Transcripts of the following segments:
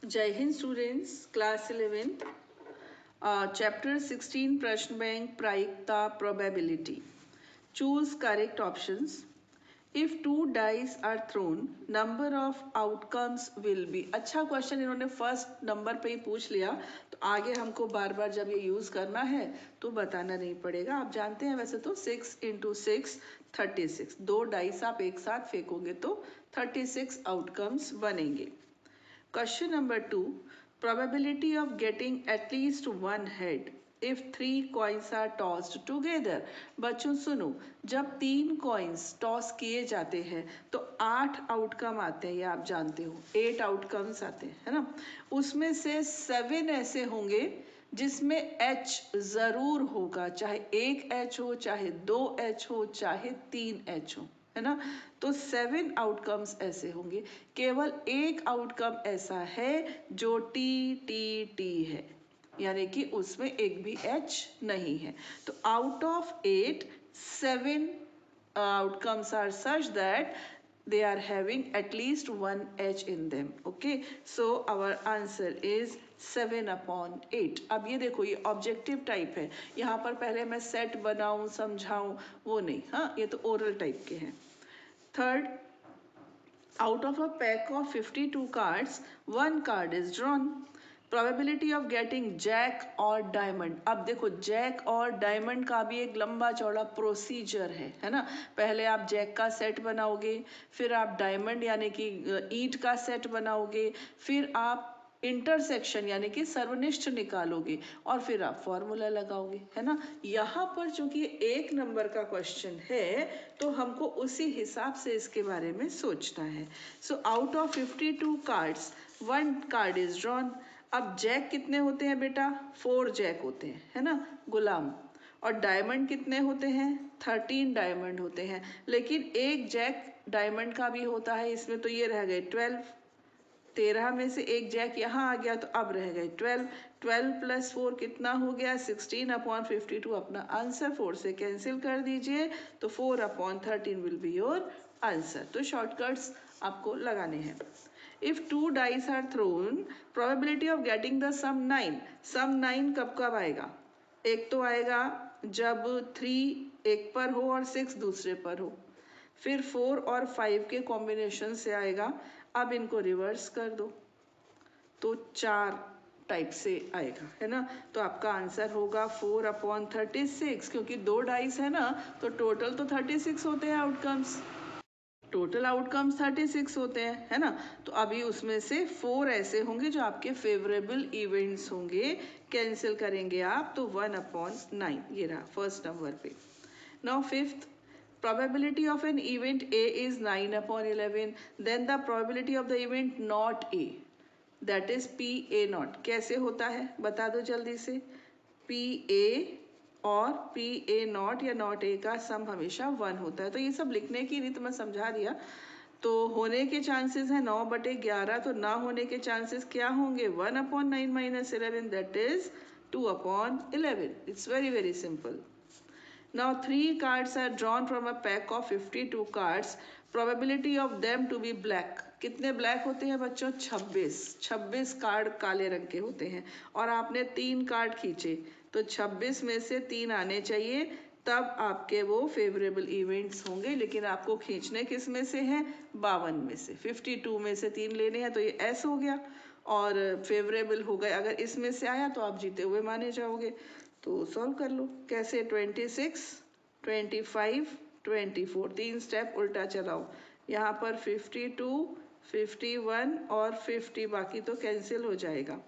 जय Hind students, class 11th, chapter 16 प्रश्न bank प्रायिकता probability. Choose correct options. If two dice are thrown number of outcomes will be. अच्छा question इन्होंने first number पे ही पूछ लिया, तो आगे हमको बार बार जब ये यूज करना है तो बताना नहीं पड़ेगा. आप जानते हैं वैसे तो 6 इंटू 6 36. 2 डाइस आप एक साथ फेंकोगे तो 36 आउटकम्स बनेंगे. Question number 2. Probability of getting at least one head if 3 coins are tossed together. बच्चों सुनो, जब 3 coins टॉस किए जाते हैं तो 8 आउटकम आते हैं, ये आप जानते हो. 8 आउटकम्स आते हैं, है ना. उसमें से 7 ऐसे होंगे जिसमें H जरूर होगा, चाहे 1 H हो, चाहे 2 H हो, चाहे 3 H हो, है ना. तो 7 आउटकम्स ऐसे होंगे. केवल एक आउटकम ऐसा है जो टी टी टी है, यानी कि उसमें एक भी एच नहीं है. तो out of 8, 7 outcomes are such that they are having at least one H in them. Okay, so our answer is 7/8. अब ये देखो, ये ऑब्जेक्टिव टाइप है. यहाँ पर पहले मैं सेट बनाऊं, समझाऊं, वो नहीं. हाँ, ये तो ओरल टाइप के हैं. Third, out of a pack of 52 cards, one card is drawn. Probability of getting jack और डायमंड. अब देखो, जैक और डायमंड का भी एक लंबा चौड़ा प्रोसीजर है ना. पहले आप जैक का सेट बनाओगे, फिर आप डायमंड यानी कि ईंट का सेट बनाओगे, फिर आप इंटरसेक्शन यानी कि सर्वनिष्ठ निकालोगे, और फिर आप फॉर्मूला लगाओगे, है ना. यहाँ पर चूंकि एक नंबर का क्वेश्चन है तो हमको उसी हिसाब से इसके बारे में सोचना है. So out of 52 cards one card is drawn. अब जैक कितने होते हैं बेटा? 4 जैक होते हैं, है ना, गुलाम. और डायमंड कितने होते हैं? 13 डायमंड होते हैं. लेकिन एक जैक डायमंड का भी होता है इसमें, तो ये रह गए 12. 13 में से एक जैक यहाँ आ गया तो अब रह गए 12. 12 प्लस 4 कितना हो गया? 16/52. अपना आंसर 4 से कैंसिल कर दीजिए, तो 4/13 विल बी योर आंसर. तो शॉर्टकट्स आपको लगाने हैं. If 2 dice are thrown, probability of getting the sum 9. sum 9 कब कब आएगा? एक तो आएगा जब 3 एक पर हो और 6 दूसरे पर हो. फिर 4 और 5 के कॉम्बिनेशन से आएगा. अब इनको रिवर्स कर दो तो 4 टाइप से आएगा, है ना. तो आपका आंसर होगा 4/36, क्योंकि 2 डाइस है ना, तो टोटल तो 36 होते हैं आउटकम्स. टोटल आउटकम्स 36 होते हैं, है ना. तो अभी उसमें से 4 ऐसे होंगे जो आपके फेवरेबल इवेंट्स होंगे. कैंसिल करेंगे आप तो 1/9. ये रहा फर्स्ट नंबर पे. Now fifth, probability of an event A is 9/11. Then the probability of the event not A, that is PA0. कैसे होता है बता दो जल्दी से. PA और PA0 या नॉट A का सम हमेशा 1 होता है. तो ये सब लिखने की रीत मैं समझा दिया. तो होने के चांसेस है 9/11, तो ना होने के चांसेस क्या होंगे? 1/9 - 11, that is 2/11. It's very very simple. Now 3 cards are drawn from a pack of 52 cards. Probability of them to be black. कितने ब्लैक होते हैं बच्चों? 26. 26 कार्ड काले रंग के होते हैं. और आपने 3 कार्ड खींचे तो 26 में से 3 आने चाहिए, तब आपके वो फेवरेबल इवेंट्स होंगे. लेकिन आपको खींचने किस में से हैं? 52 में से. 52 में से 3 लेने हैं, तो ये एस हो गया और फेवरेबल हो गए. अगर इसमें से आया तो आप जीते हुए माने जाओगे. तो सॉल्व कर लो. कैसे? 26, 25, 24. 3 स्टेप उल्टा चलाओ. यहाँ पर 52, 51 और 50, बाकी तो कैंसिल हो जाएगा.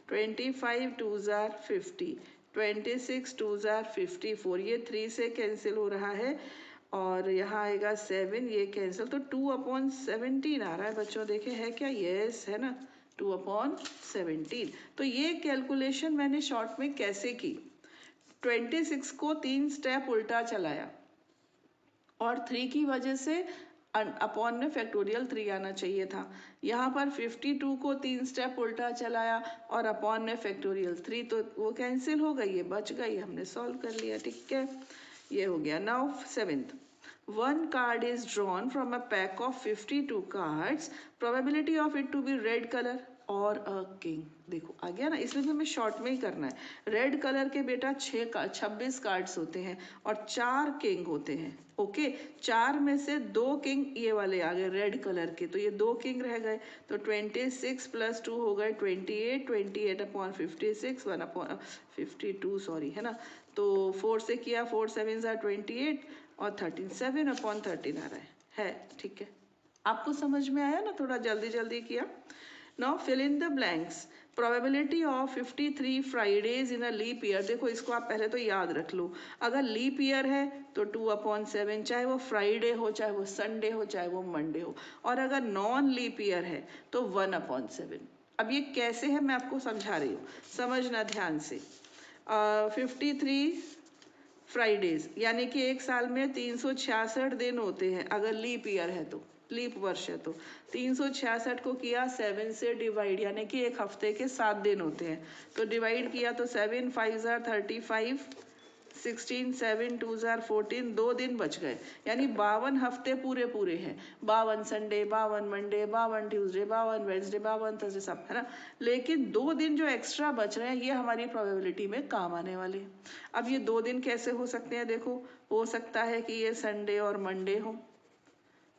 25 2s are 50, 26 2s are 54. ये 3 से कैंसिल हो रहा है और यहाँ आएगा 7, ये कैंसिल. तो 2/17 आ रहा है बच्चों. देखे है क्या? यस, है ना, 2/17. तो ये कैलकुलेशन मैंने शॉर्ट में कैसे की? 26 को 3 स्टेप उल्टा चलाया और 3 की वजह से अपॉन में फैक्टोरियल 3 आना चाहिए था. यहाँ पर 52 को 3 स्टेप उल्टा चलाया और अपॉन में फैक्टोरियल 3, तो वो कैंसिल हो गई, ये बच गई, हमने सॉल्व कर लिया. ठीक है, ये हो गया. Now 7th, one card is drawn from a pack of 52 cards. Probability of it to be red color. और अ किंग। देखो आ गया ना, इसलिए हमें शॉर्ट में ही करना है। रेड कलर के बेटा 26 कार्ड्स होते हैं और 4 किंग होते हैं। ओके, 4 में से 2 किंग ये वाले आ गए रेड कलर के, तो ये 2 किंग रह गए। तो 26 + 2 हो गए 28, 28/56 1/52 सॉरी, है ना। तो 4 से किया, 4 7 are 28 और 13 7/13 आ रहा है ठीक है। आपको समझ में आया ना, थोड़ा जल्दी जल्दी किया। Now fill in the blanks. Probability of 53 Fridays in a leap year. देखो इसको आप पहले तो याद रख लो। अगर लीप ईयर है तो 2/7, चाहे वो फ्राइडे हो, चाहे वो संडे हो, चाहे वो मंडे हो। और अगर नॉन लीप ईयर है तो 1/7। अब ये कैसे है मैं आपको समझा रही हूँ, समझना ध्यान से। 53 फ्राइडेज यानी कि एक साल में 366 दिन होते हैं अगर लीप ईयर है तो, लीप वर्ष है तो। 366 को किया 7 से डिवाइड, यानी कि एक हफ्ते के 7 दिन होते हैं, तो डिवाइड किया तो 7 5 are 35, 16 7 2 are 14, 2 दिन बच गए। यानी 52 हफ्ते पूरे पूरे हैं। 52 Sunday, 52 Monday, 52 Tuesday, 52 Wednesday, 52 Thursday, सब है ना। लेकिन 2 दिन जो एक्स्ट्रा बच रहे हैं ये हमारी प्रोबेबिलिटी में काम आने वाले हैं। अब ये 2 दिन कैसे हो सकते हैं, देखो हो सकता है कि ये संडे और मंडे हो,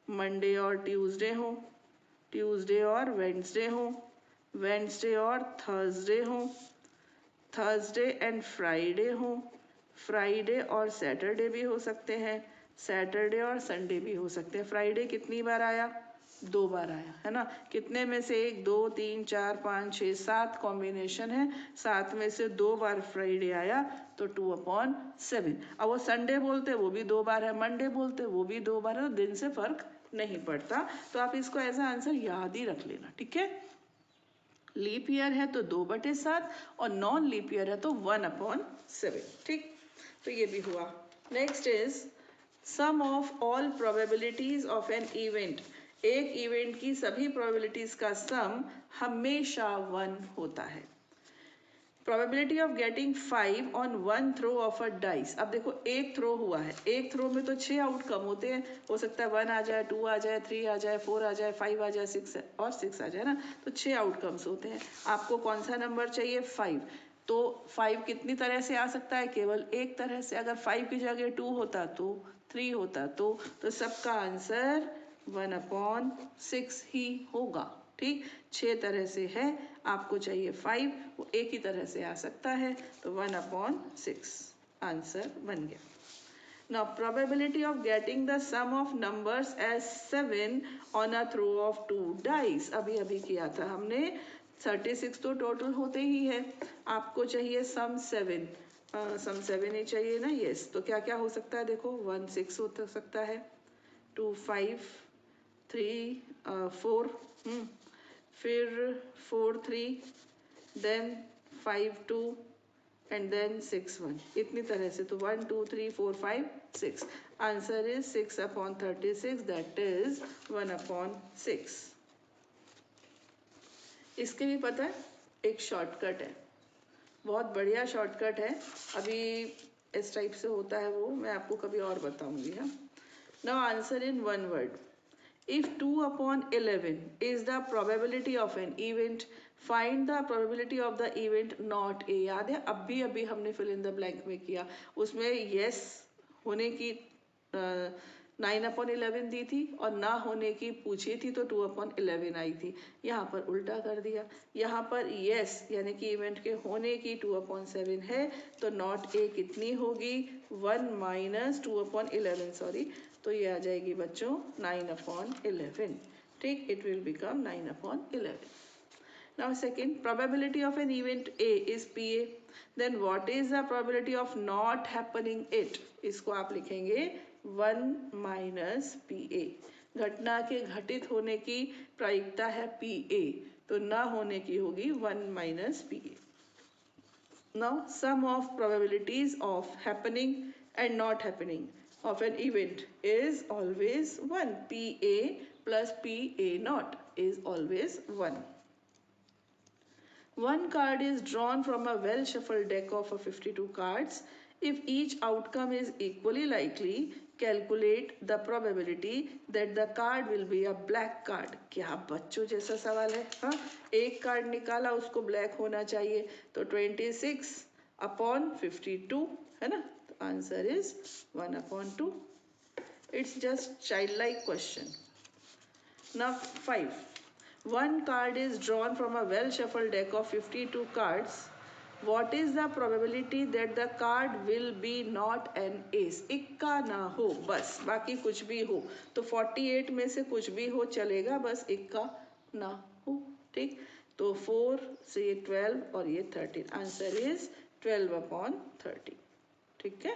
मंडे और ट्यूसडे हो, ट्यूसडे और वेडनेसडे हो, वेडनेसडे और थर्सडे हो, थर्सडे एंड फ्राइडे हो, फ्राइडे और सैटरडे भी हो सकते हैं, सैटरडे और संडे भी हो सकते हैं। फ्राइडे कितनी बार आया, 2 बार आया, है ना। कितने में से 1 2 3 4 5 6 7 कॉम्बिनेशन है, 7 में से 2 बार फ्राइडे आया तो 2/7। अब वो संडे बोलते वो भी 2 बार है, मंडे बोलते वो भी 2 बार है, तो दिन से फर्क नहीं पड़ता। तो आप इसको एज अ आंसर याद ही रख लेना, ठीक है। लीप ईयर है तो 2/7 और नॉन लीप ईयर है तो 1/7, ठीक। तो ये भी हुआ। Next is sum of all probabilities of an event. एक इवेंट की सभी प्रोबेबिलिटीज का सम हमेशा 1 होता है। Probability of getting 5 on 1 throw of a dice. अब देखो एक थ्रो हुआ है, एक थ्रो में तो 6 आउटकम होते हैं। हो सकता है 1 आ जाए, 2 आ जाए, 3 आ जाए, 4 आ जाए, 5 आ जाए, 6 और 6 आ जाए ना, तो 6 आउटकम्स होते हैं। आपको कौन सा नंबर चाहिए, 5। तो 5 कितनी तरह से आ सकता है, केवल एक तरह से। अगर 5 की जगह 2 होता तो, 3 होता तो सबका आंसर 1/6 ही होगा, ठीक। 6 तरह से है, आपको चाहिए 5, वो एक ही तरह से आ सकता है, तो 1/6 आंसर बन गया। Now probability of getting the sum of numbers as 7 on a throw of 2 dice, अभी अभी किया था हमने। 36 तो टोटल होते ही है, आपको चाहिए सम 7, सम 7 ही चाहिए ना, यस। तो क्या क्या हो सकता है, देखो 1 6 हो सकता है, 2 5 3 4, फिर 4 3, देन 5 2 एंड देन 6 1, इतनी तरह से। तो 1 2 3 4 5 6, आंसर इज 6/36, दैट इज 1/6। इसके भी पता है एक शॉर्टकट है, बहुत बढ़िया शॉर्टकट है। अभी इस टाइप से होता है वो, मैं आपको कभी और बताऊंगी। हाँ, now answer in 1 word. If 2/11 is the probability of an event, find the probability of the event not A। याद है अभी अभी हमने fill in the blank में किया, उसमें yes होने की 9/11 दी थी और ना होने की पूछी थी तो 2/11 आई थी। यहाँ पर उल्टा कर दिया, यहाँ पर yes यानी कि इवेंट के होने की 2/7 है, तो नॉट ए कितनी होगी, 1 - 2/11 सॉरी, तो ये आ जाएगी बच्चों 9/11, ठीक। It will become 9/11। Now second, probability of an event A is PA, then what is the probability of not happening it? इसको आप लिखेंगे 1 - PA। घटना के घटित होने की प्रायिकता है PA, तो ना होने की होगी 1 - PA। Now sum of probabilities of happening and not happening of an event is always 1. PA plus PA naught is always 1. One card is drawn from a well shuffled deck of 52 cards. If each outcome is equally likely, calculate the probability that the card will be a black card. क्या बच्चों जैसा सवाल है। हाँ, एक card निकाला, उसको black होना चाहिए, तो 26 अपॉन 52 है ना। Answer is 1/2। It's just child like question. Now 5. One card is drawn from a well shuffled deck of 52 cards. What is the probability that the card will be not an ace? इक्का ना हो, बस बाकी कुछ भी हो, तो 48 में से कुछ भी हो चलेगा, बस इक्का ना हो। ठीक, तो 4 से ये 12 और ये 13। Answer is 12/30। ठीक है।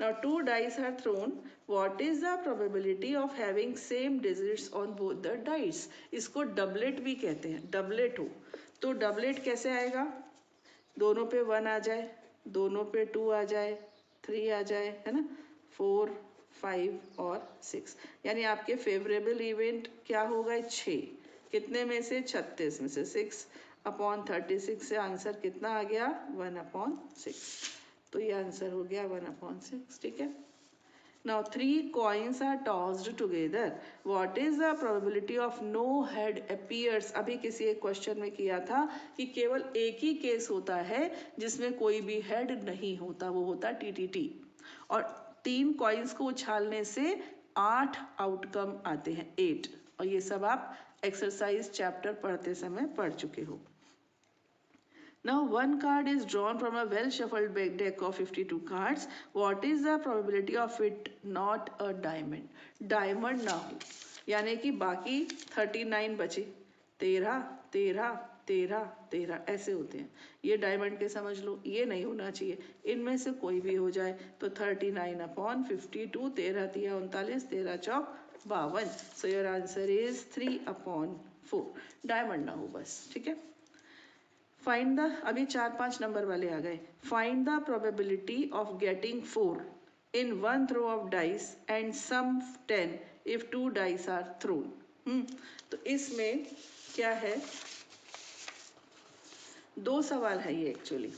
Now two dice are thrown. What is the probability of having same digits on both the dice? इसको डबलेट भी कहते हैं। डबलेट हो तो डबलेट कैसे आएगा? दोनों पे 1 आ जाए, दोनों पे 2 आ जाए, 3 आ जाए, है ना, 4, 5 और 6। यानी आपके फेवरेबल इवेंट क्या होगा? 6। कितने में से? 36 में से 6/36 से आंसर कितना आ गया? 1/6। तो ये आंसर हो गया 1/6। ठीक है। Now 3 coins are tossed together. What is the probability of no head appears? अभी किसी एक क्वेश्चन में किया था कि केवल एक ही केस होता है जिसमें कोई भी हेड नहीं होता, वो होता TTT। और 3 कॉइन्स को उछालने से 8 आउटकम आते हैं, 8। और ये सब आप एक्सरसाइज चैप्टर पढ़ते समय पढ़ चुके हो। Now one card is drawn from a well shuffled deck of 52 cards. What is the probability of it not a diamond? Diamond ना हो, यानी कि बाकी 39 बचे, 13, 13, 13, 13 ऐसे होते हैं। ये डायमंड के समझ लो, ये नहीं होना चाहिए। इनमें से कोई भी हो जाए तो 39/52, 13 तिया 39, 13 चौक 52। So your answer is 3/4। Diamond ना हो बस। ठीक है। फाइंड द, अभी 4-5 नंबर वाले आ गए। Find the probability of getting 4 in 1 throw of dice and sum 10 if 2 dice are thrown. तो इसमें क्या है, 2 सवाल है ये एक्चुअली।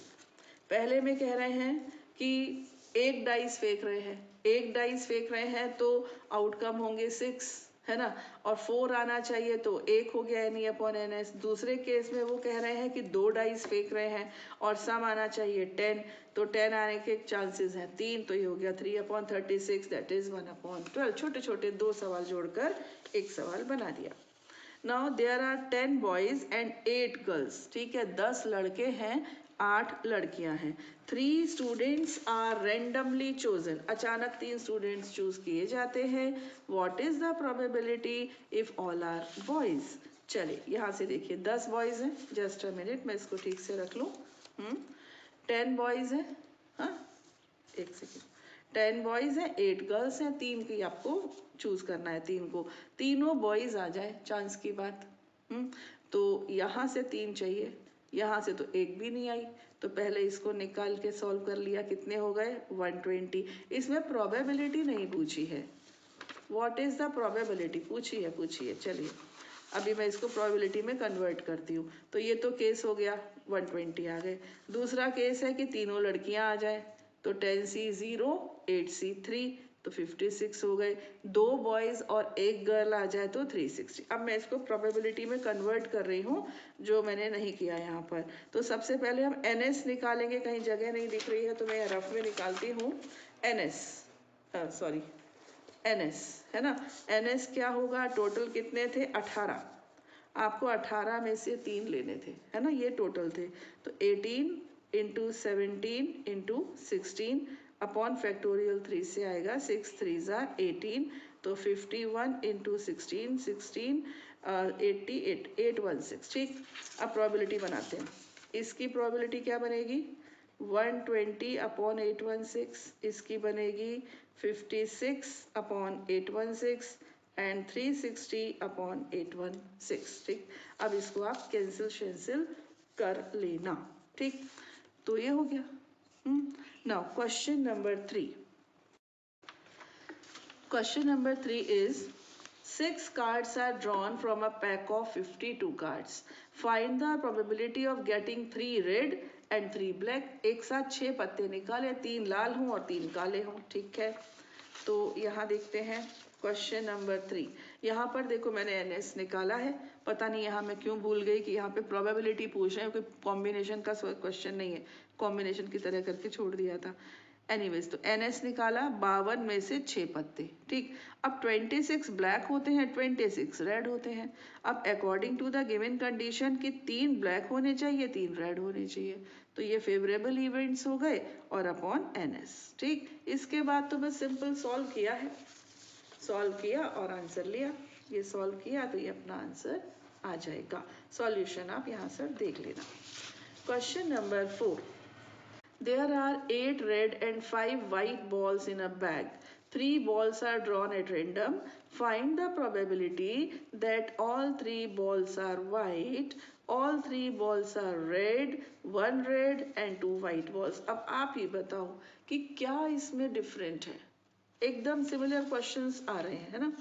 पहले में कह रहे हैं कि एक डाइस फेंक रहे हैं, एक डाइस फेंक रहे हैं तो आउटकम होंगे 6, है ना, और 4 आना चाहिए तो 1 हो गया NE/NS। दूसरे केस में वो कह रहे हैं कि 2 डाइस फेंक रहे हैं और सम आना चाहिए 10, तो 10 आने के चांसेस हैं 3, तो ये हो गया 3/36, दैट इज 1/12। छोटे छोटे 2 सवाल जोड़कर एक सवाल बना दिया। Now there are 10 boys and 8 girls. ठीक है, 10 लड़के हैं, 8 लड़कियां हैं। 3 स्टूडेंट्स आर रेंडमली चोजन। अचानक 3 स्टूडेंट्स चूज किए जाते हैं। What is the probability if all are boys? चलिए यहाँ से देखिए, 10 बॉयज हैं, जस्ट अ मिनट मैं इसको ठीक से रख लूँ। 10 बॉयज हैं, हाँ एक सेकेंड, 10 बॉयज हैं, 8 गर्ल्स हैं, 3 की आपको चूज करना है, 3 को। तीनों बॉयज आ जाए, चांस की बात। तो यहाँ से 3 चाहिए, यहाँ से तो एक भी नहीं आई, तो पहले इसको निकाल के सॉल्व कर लिया, कितने हो गए? 120। इसमें प्रोबेबिलिटी नहीं पूछी है, व्हाट इज द प्रोबेबिलिटी पूछी है। चलिए अभी मैं इसको प्रोबेबिलिटी में कन्वर्ट करती हूँ। तो ये तो केस हो गया, 120 आ गए। दूसरा केस है कि तीनों लड़कियां आ जाए, तो 10C 0, 8C 3, तो 56 हो गए। 2 बॉयज और 1 गर्ल आ जाए तो 360। अब मैं इसको प्रोबेबिलिटी में कन्वर्ट कर रही हूँ, जो मैंने नहीं किया यहाँ पर। तो सबसे पहले हम NS निकालेंगे, कहीं जगह नहीं दिख रही है तो मैं रफ में निकालती हूँ। NS, सॉरी NS, है ना। NS क्या होगा? टोटल कितने थे? 18। आपको 18 में से 3 लेने थे, है ना, ये टोटल थे। तो 18 इंटू 17 इंटू 16 अपॉन फैक्टोरियल 3 से आएगा 6 3 ज़ा 18, तो 51 इंटू 16 16 88 816। ठीक, अब प्रोबेबिलिटी बनाते हैं। इसकी प्रोबेबिलिटी क्या बनेगी? 120/816। इसकी बनेगी 56/816 एंड 360/816। ठीक, अब इसको आप कैंसिल कर लेना। ठीक, तो ये हो गया। Now question number 3। Question number 3 is 6 cards are drawn from a pack of 52 cards. Find the probability of getting 3 red and 3 black. एक साथ 6 पत्ते निकाले, 3 लाल हों और 3 काले हों। ठीक है, तो यहाँ देखते हैं क्वेश्चन नंबर 3। यहाँ पर देखो मैंने NS निकाला है, पता नहीं यहाँ मैं क्यों भूल गई कि यहाँ पे प्रोबेबिलिटी पूछ रहे हैं, क्योंकि कॉम्बिनेशन का क्वेश्चन नहीं है, कॉम्बिनेशन की तरह करके छोड़ दिया था। एनीवेज तो NS निकाला, 52 में से 6 पत्ते, ठीक। अब 26 ब्लैक होते हैं, 26 रेड होते हैं। अब according to the given condition कि 3 ब्लैक होने चाहिए, 3 रेड होने चाहिए, तो ये फेवरेबल इवेंट्स हो गए और अपॉन NS, ठीक। इसके बाद तो बस सिंपल सॉल्व किया है, सॉल्व किया और आंसर लिया। ये सॉल्व किया तो ये अपना आंसर आ जाएगा। सॉल्यूशन आप यहाँ से देख लेना। Question number 4। There are 8 red and 5 white balls in a bag. 3 balls are drawn at random. Find the probability that all 3 balls are white, all 3 balls are red, 1 red and 2 white balls. अब आप ही बताओ कि क्या इसमें different है। एकदम similar questions आ रहे हैं, है ना।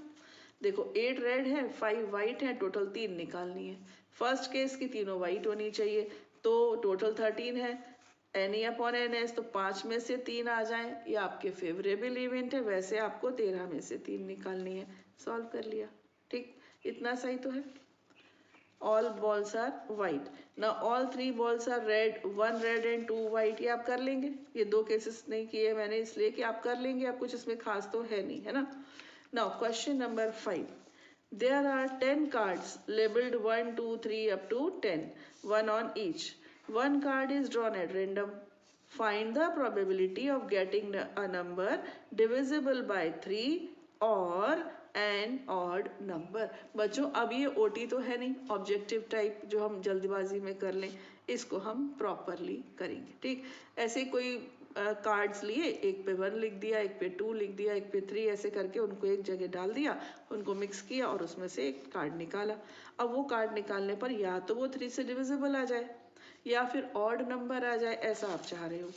देखो 8 रेड है, 5 वाइट है, टोटल 3 निकालनी है। फर्स्ट केस की तीनों वाइट होनी चाहिए, तो टोटल 13 है। NE अपॉन NS, तो 5 में से 3 आ जाए, ये आपके फेवरेबल इवेंट है। वैसे आपको 13 में से 3 निकालनी है। सॉल्व कर लिया, ठीक। इतना सही तो है। ऑल बॉल्स आर वाइट, ना all 3 balls are red, 1 red and 2 white, ये आप कर लेंगे। ये 2 केसेस नहीं किए मैंने इसलिए कि आप कर लेंगे, आप कुछ इसमें खास तो है नहीं, है ना। Now question number 5। There are 10 cards labeled 1, 2, 3 up to 10, one on each. One card is drawn at random. Find the probability of getting a number divisible by 3 or an odd number. बच्चों अब ये OT तो है नहीं, objective type जो हम जल्दबाजी में कर लें, इसको हम प्रॉपरली करेंगे, ठीक। ऐसे कोई कार्ड्स लिए, एक पे 1 लिख दिया, एक पे 2 लिख दिया, एक पे 3, ऐसे करके उनको एक जगह डाल दिया, उनको मिक्स किया और उसमें से एक कार्ड निकाला। अब वो कार्ड निकालने पर या तो वो 3 से डिविजिबल आ जाए या फिर ऑड नंबर आ जाए, ऐसा आप चाह रहे हो।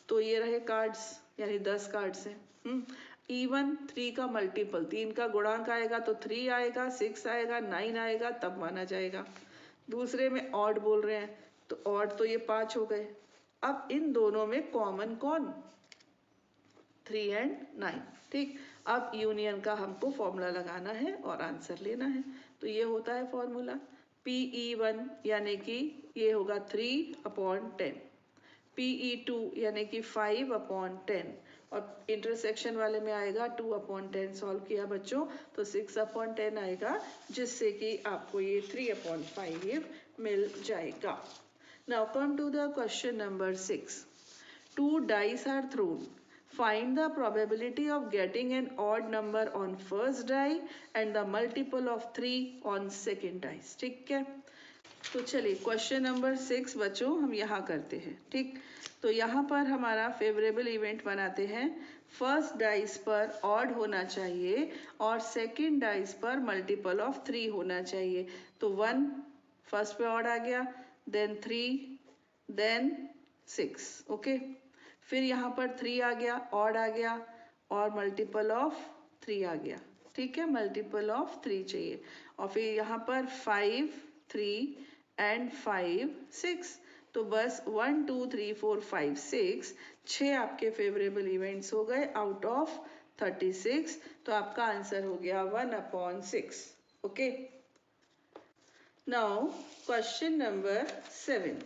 तो ये रहे कार्ड्स, यानी 10 कार्ड्स हैं। इवन 3 का मल्टीपल, 3 का गुणांक आएगा तो 3 आएगा, 6 आएगा, 9 आएगा, तब माना जाएगा। दूसरे में ऑड बोल रहे हैं, तो ऑड तो ये 5 हो गए। अब इन दोनों में कॉमन कौन, 3 एंड 9, ठीक। अब यूनियन का हमको फॉर्मूला लगाना है और आंसर लेना है। तो ये होता है फॉर्मूला PE1 यानी कि ये होगा 3/10, PE2 यानी कि 5/10, और इंटरसेक्शन वाले में आएगा 2/10। सॉल्व किया बच्चों तो 6/10 आएगा, जिससे कि आपको ये 3/5 मिल जाएगा। Now come to the question number 6. 2 dice are thrown. Find the probability of getting an odd number on first die and the multiple of 3 on second dice. ठीक है, तो चलिए क्वेश्चन नंबर 6 बच्चों हम यहाँ करते हैं, ठीक। तो यहाँ पर हमारा फेवरेबल इवेंट बनाते हैं। फर्स्ट डाइस पर ऑड होना चाहिए और सेकंड डाइस पर मल्टीपल ऑफ 3 होना चाहिए। तो 1 फर्स्ट पे ऑड आ गया, देन 3, देन 6, ओके। फिर यहाँ पर 3 आ गया, ऑड आ गया और मल्टीपल ऑफ 3 आ गया, ठीक है। मल्टीपल ऑफ 3 चाहिए, और फिर यहाँ पर 5, 3 एंड 5, 6। तो बस 1, 2, 3, 4, 5, 6 आपके फेवरेबल इवेंट्स हो गए आउट ऑफ 36। तो आपका आंसर हो गया 1/6, okay. Now question number 7।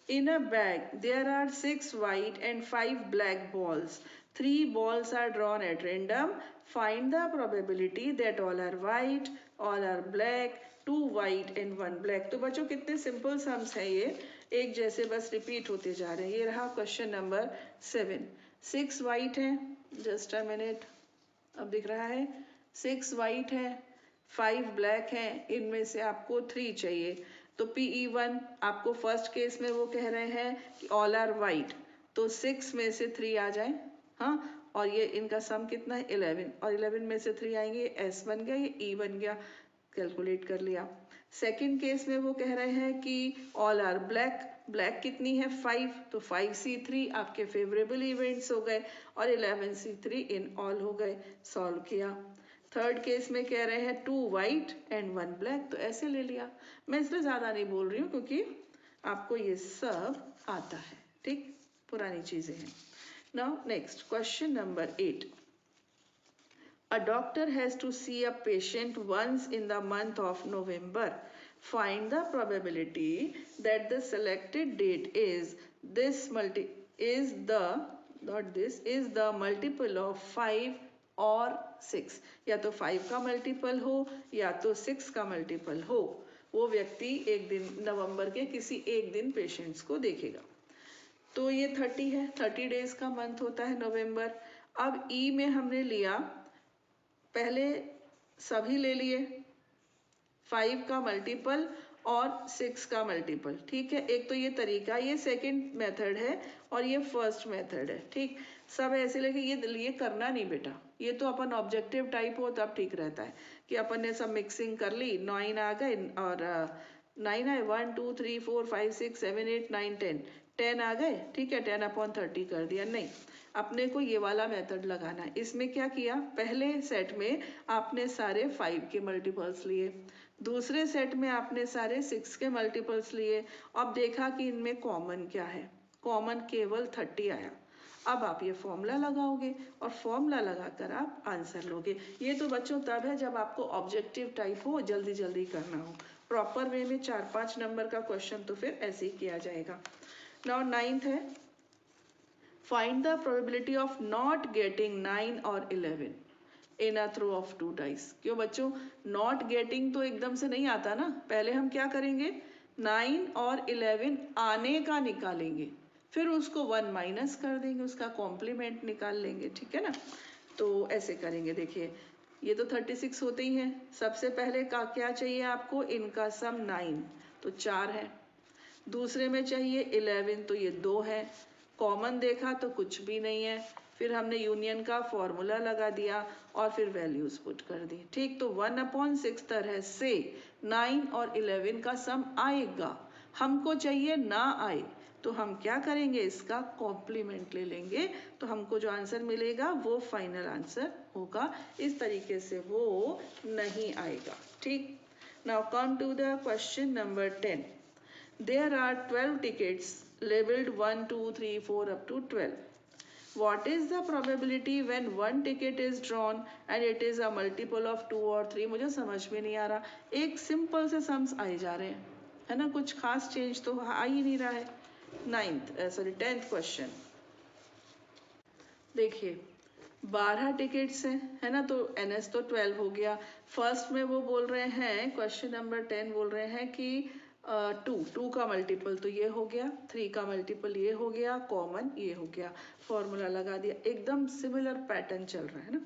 In a bag, there are 6 white and 5 black balls. 3 balls are drawn at random. Find the probability that all are white, all are black, 2 white and 1 black. तो बच्चों कितने simple sums हैं ये, एक जैसे बस repeat होते जा रहे हैं। ये रहा क्वेश्चन नंबर 7। 6 white हैं, जस्ट अ मिनट, अब दिख रहा है। 6 white है, 5 ब्लैक हैं, इनमें से आपको 3 चाहिए। तो PE1 आपको फर्स्ट केस में वो कह रहे हैं कि ऑल आर वाइट, तो 6 में से 3 आ जाए, हाँ। और ये इनका सम कितना है 11, और 11 में से 3 आएंगे, S बन गया, ये E बन गया, कैलकुलेट कर लिया। सेकंड केस में वो कह रहे हैं कि ऑल आर ब्लैक, ब्लैक कितनी है 5, तो 5C3 आपके फेवरेबल इवेंट्स हो गए और 11C3 इन ऑल हो गए। सॉल्व किया। थर्ड केस में कह रहे हैं 2 वाइट एंड 1 ब्लैक, तो ऐसे ले लिया। मैं इसलिए ज़्यादा नहीं बोल रही हूँ क्योंकि आपको ये सब आता है, ठीक, पुरानी चीज़ें हैं। Now next question number 8। A doctor has to see a patient once in the month of November. Find the probability that the selected date is the multiple of 5 और 6. या तो 5 का मल्टीपल हो या तो 6 का मल्टीपल हो. वो व्यक्ति एक दिन नवंबर के किसी एक दिन पेशेंट्स को देखेगा. तो ये 30 है, 30 डेज का मंथ होता है नवंबर. अब ई में हमने लिया, पहले सभी ले लिए 5 का मल्टीपल और 6 का मल्टीपल. ठीक है, एक तो ये तरीका, ये सेकंड मेथड है और ये फर्स्ट मेथड है. ठीक, सब ऐसे लेके ये करना नहीं बेटा. ये तो अपन ऑब्जेक्टिव टाइप हो तब ठीक रहता है कि अपन ने सब मिक्सिंग कर ली. 9 आ गए और 9 आए, 1 2 3 4 5 6 7 8 9 10 आ गए. ठीक है, 10/30 कर दिया. नहीं, अपने को ये वाला मेथड लगाना है. इसमें क्या किया, पहले सेट में आपने सारे 5 के मल्टीपल्स लिए, दूसरे सेट में आपने सारे 6 के मल्टीपल्स लिए. अब देखा कि इनमें कॉमन क्या है, कॉमन केवल 30 आया. अब आप ये फॉर्मूला लगाओगे और फॉर्मूला लगाकर आप आंसर लोगे. ये तो बच्चों तब है जब आपको ऑब्जेक्टिव टाइप हो, जल्दी जल्दी करना हो. प्रॉपर वे में 4-5 नंबर का क्वेश्चन तो फिर ऐसे ही किया जाएगा. नाउ 9th है, find the probability of not getting 9 और 11 इन अ थ्रो ऑफ 2 डाइस. क्यों बच्चों, नॉट गेटिंग तो एकदम से नहीं आता ना. पहले हम क्या करेंगे, 9 और 11 आने का निकालेंगे, फिर उसको 1 माइनस कर देंगे, उसका कॉम्प्लीमेंट निकाल लेंगे. ठीक है ना, तो ऐसे करेंगे. देखिए, ये तो 36 होते ही हैं. सबसे पहले का क्या चाहिए आपको, इनका सम 9, तो 4 है. दूसरे में चाहिए 11, तो ये 2 है. कॉमन देखा तो कुछ भी नहीं है. फिर हमने यूनियन का फॉर्मूला लगा दिया और फिर वैल्यूज पुट कर दी. ठीक, तो 1/6 तरह से 9 और 11 का सम आएगा. हमको चाहिए ना आए, तो हम क्या करेंगे, इसका कॉम्प्लीमेंट ले लेंगे, तो हमको जो आंसर मिलेगा वो फाइनल आंसर होगा. इस तरीके से वो नहीं आएगा. ठीक, now come to the question number 10. There are 12 tickets labeled 1, 2, 3, 4 up to 12. What is the probability when one ticket is drawn and it is a multiple of 2 or 3? मुझे समझ में नहीं आ रहा. एक सिंपल से सम्स आए जा रहे हैं, है ना, कुछ खास चेंज तो आ ही नहीं रहा है. 10th क्वेश्चन देखिए, 12 टिकट्स हैं, है ना, तो NS तो 12 हो गया. फर्स्ट में वो बोल रहे हैं, क्वेश्चन नंबर 10 बोल रहे हैं कि 2 का मल्टीपल तो ये हो गया, 3 का मल्टीपल ये हो गया, कॉमन ये हो गया. फॉर्मूला लगा दिया. एकदम सिमिलर पैटर्न चल रहा है ना.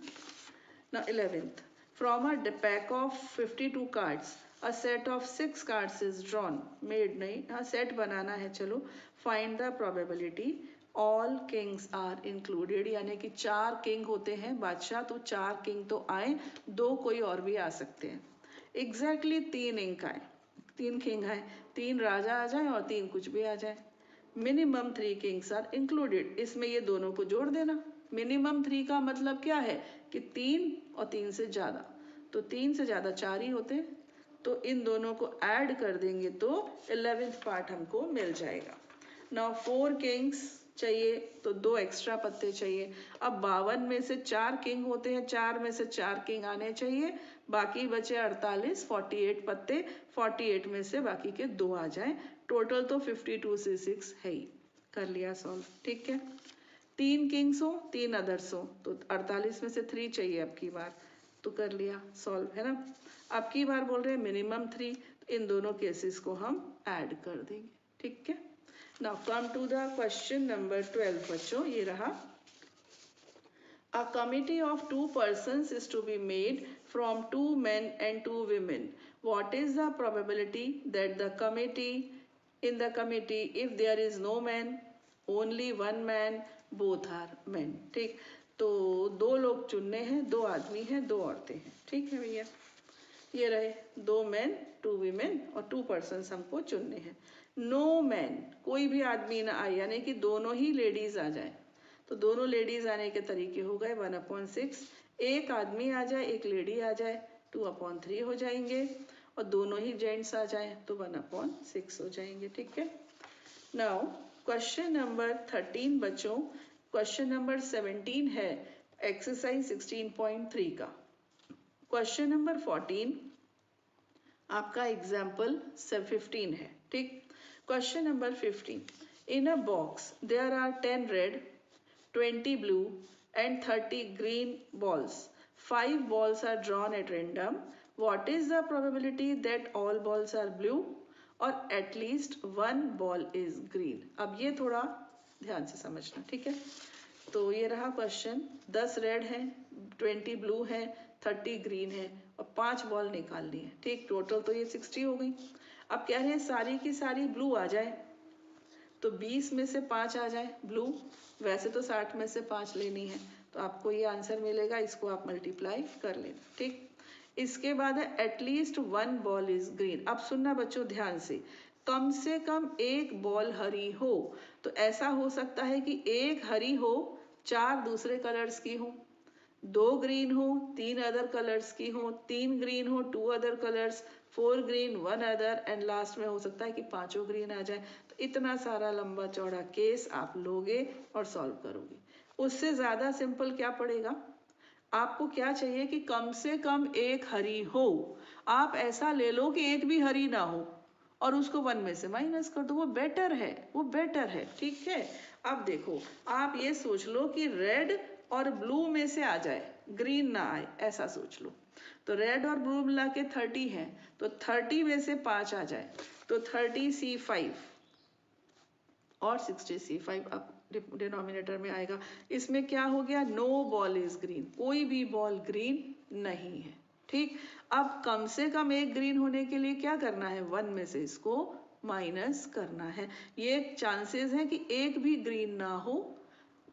ना 11th, from a pack of 52 cards a set of 6 cards is drawn. Made नहीं, हाँ सेट बनाना है. चलो, find the probability all kings are included, यानी कि 4 किंग होते हैं बादशाह, तो 4 किंग तो आए, 2 कोई और भी आ सकते हैं. एग्जैक्टली 3 इंक आए, 3 किंग आए, 3 राजा आ जाए और 3 कुछ भी आ जाए. मिनिमम 3 किंग्स आर इंक्लूडेड, इसमें ये दोनों को जोड़ देना. मिनिमम 3 का मतलब क्या है कि 3 और 3 से ज्यादा, तो 3 से ज्यादा 4 ही होते हैं, तो इन दोनों को ऐड कर देंगे तो 11th पार्ट हमको मिल जाएगा. नाउ 4 किंग्स चाहिए तो 2 एक्स्ट्रा पत्ते चाहिए. अब 52 में से 4 किंग होते हैं, 4 में से 4 किंग आने चाहिए, बाकी बचे 48, 48 पत्ते, 48 में से बाकी के 2 आ जाए. टोटल तो 52 से 6 है ही. कर लिया सॉल्व. ठीक है, 3 किंग्स हो, 3 अदर्स हो, तो 48 में से 3 चाहिए अब की बार, तो कर लिया सॉल्व, है ना. अब की बार बोल रहे हैं मिनिमम 3, तो इन दोनों केसेस को हम ऐड कर देंगे. ठीक है, now come to the question number 12 बच्चों. ये रहा, a committee of 2 persons is to be made from 2 men and 2 women. What is the probability that the committee, in the committee, if there is no man, only 1 man, both are men. ठीक, तो 2 लोग चुनने हैं, 2 आदमी हैं, 2 औरतें हैं. ठीक है भैया, ये रहे 2 मैन 2 वीमेन और 2 पर्सन्स हमको चुनने हैं. नो मैन, कोई भी आदमी ना आए, यानी कि दोनों ही लेडीज आ जाए, तो दोनों लेडीज आने के तरीके हो गए. 1/6, एक आदमी आ जाए, एक लेडी आ जाए, 2/3 हो जाएंगे, और दोनों ही जेंट्स आ जाए तो 1/6 हो जाएंगे. ठीक है, नाउ क्वेश्चन नंबर 13 बच्चों. क्वेश्चन नंबर 17 है, एक्सरसाइज 16.3 का क्वेश्चन नंबर 14 आपका एग्जाम्पल 15 है, ठीक। Question number 15, in a box there are 10 red 20 blue and 30 green balls. 5 balls are drawn at random. What is the probability that all balls are blue or at least one ball is green? अब ये थोड़ा ध्यान से समझना, ठीक है। तो ये रहा क्वेश्चन, 10 रेड है, 20 ब्लू है, 30 ग्रीन है और 5 बॉल निकालनी है, ठीक। टोटल तो ये 60 हो गई। अब कह रहे हैं सारी की सारी ब्लू आ जाए, तो 20 में से 5 आ जाए ब्लू, वैसे तो 60 में से 5 लेनी है, तो आपको ये आंसर मिलेगा, इसको आप मल्टीप्लाई कर लेना, ठीक। इसके बाद है एटलीस्ट 1 बॉल इज ग्रीन। अब सुनना बच्चों ध्यान से कम एक बॉल हरी हो, तो ऐसा हो सकता है कि एक हरी हो, 4 दूसरे कलर्स की हो, 2 ग्रीन हो, 3 अदर कलर्स की हो, 3 ग्रीन हो, 2 other colours, 4 green 1 other, and last में हो सकता है कि 5 ग्रीन आ जाए। तो इतना सारा लंबा चौड़ा केस आप लोगे और सॉल्व करोगे। उससे ज्यादा सिंपल क्या पड़ेगा, आपको क्या चाहिए कि कम से कम एक हरी हो। आप ऐसा ले लो कि एक भी हरी ना हो और उसको 1 में से माइनस कर दो, वो बेटर है, वो बेटर है, ठीक है। अब देखो, आप ये सोच लो कि रेड और ब्लू में से आ जाए, ग्रीन ना आए, ऐसा सोच लो। तो रेड और ब्लू मिला के 30 है, तो 30 में से 5 आ जाए तो 30C5 और 60C5 अब डिनोमिनेटर में आएगा। इसमें क्या हो गया, नो बॉल इज ग्रीन, कोई भी बॉल ग्रीन नहीं है, ठीक। अब कम से कम एक ग्रीन होने के लिए क्या करना है, 1 में से इसको माइनस करना है। ये चांसेस है कि एक भी ग्रीन ना हो,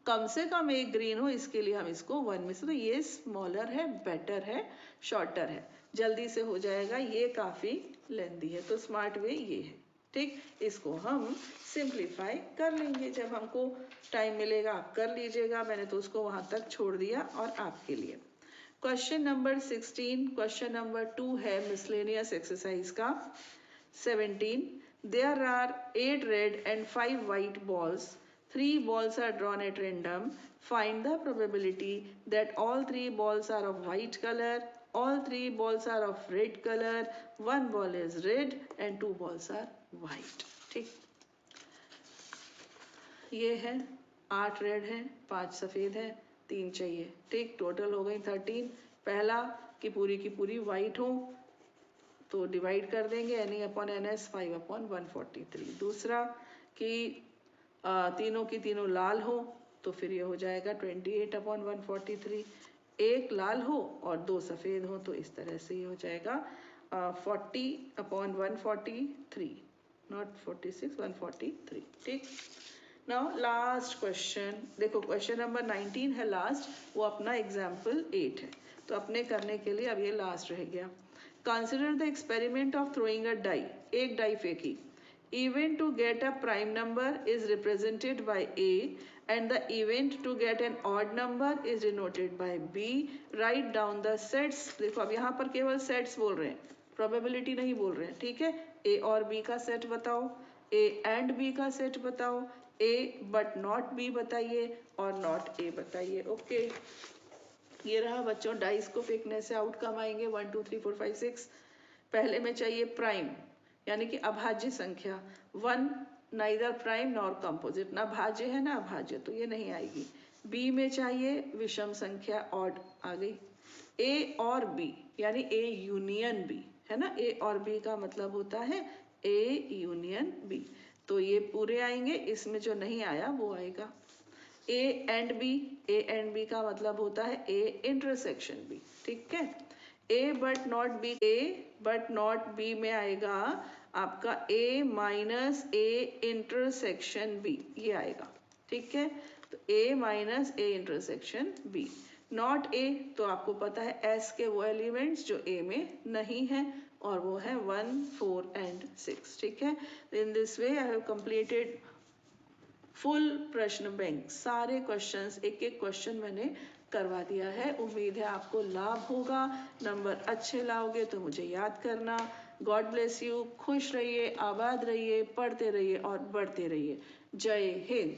कम से कम एक ग्रीन हो, इसके लिए हम इसको 1 में से, तो ये स्मॉलर है, बेटर है, शॉर्टर है, जल्दी से हो जाएगा, ये काफी लेंदी है, तो स्मार्ट वे ये है, ठीक। इसको हम सिंप्लीफाई कर लेंगे, जब हमको टाइम मिलेगा आप कर लीजिएगा, मैंने तो उसको वहां तक छोड़ दिया और आपके लिए। क्वेश्चन नंबर 16, क्वेश्चन नंबर 2 है मिसलेनियस एक्सरसाइज का 17, there are 8 red and 5 white balls. 3 balls are drawn at random. Find the probability that all 3 balls are of white color, all 3 balls are of red color, 1 ball is red and 2 balls are white, ठीक। ये है 8 red है, 5 सफेद है, 3 चाहिए, ठीक। Total हो गई 13। पहला कि पूरी व्हाइट हो, तो डिवाइड कर देंगे NE/NS 5/143। दूसरा कि तीनों की तीनों लाल हो, तो फिर ये हो जाएगा 28/143। एक लाल हो और 2 सफेद हो, तो इस तरह से ये हो जाएगा 40/143, नॉट 46, 143, ठीक। नाउ लास्ट क्वेश्चन देखो, क्वेश्चन नंबर 19 है लास्ट, वो अपना एग्जाम्पल 8 है, तो अपने करने के लिए अब ये लास्ट रह गया। Consider the experiment of throwing a die, एक डाई फेंकी। Event to get a prime number is represented by A and the event to get an odd number is denoted by B. Write down the sets। देखो अब यहाँ पर केवल sets बोल रहे हैं, प्रोबेबिलिटी नहीं बोल रहे हैं, ठीक है। A और B का सेट बताओ, A एंड B का सेट बताओ, A बट नॉट B बताइए और नॉट A बताइए, ओके। ये रहा बच्चों, डाइस को फेंकने से आउटकम आएंगे 1 2 3 4 5 6। पहले में चाहिए प्राइम, यानी कि अभाज्य संख्या, 1 नाइदर प्राइम नॉर कंपोजिट, ना भाज्य है ना अभाज्य, तो ये नहीं आएगी। बी में चाहिए विषम संख्या, ऑड आ गई। ए और बी यानी ए यूनियन बी, है ना, ए और बी का मतलब होता है ए यूनियन बी, तो ये पूरे आएंगे, इसमें जो नहीं आया वो आएगा। A and B, A and B का मतलब होता है ए इंटरसेक्शन बी, ठीक है। A but not B, A but not B में आएगा आपका A minus A intersection B, ये आएगा, ठीक है। तो A minus A intersection B. Not A, तो आपको पता है एस के वो एलिमेंट्स जो ए में नहीं है, और वो है 1 4 एंड 6, ठीक है। In this way I have completed full प्रश्न बैंक, सारे क्वेश्चंस, एक एक क्वेश्चन मैंने करवा दिया है। उम्मीद है आपको लाभ होगा, नंबर अच्छे लाओगे तो मुझे याद करना। गॉड ब्लेस यू, खुश रहिए, आबाद रहिए, पढ़ते रहिए और बढ़ते रहिए। जय हिंद।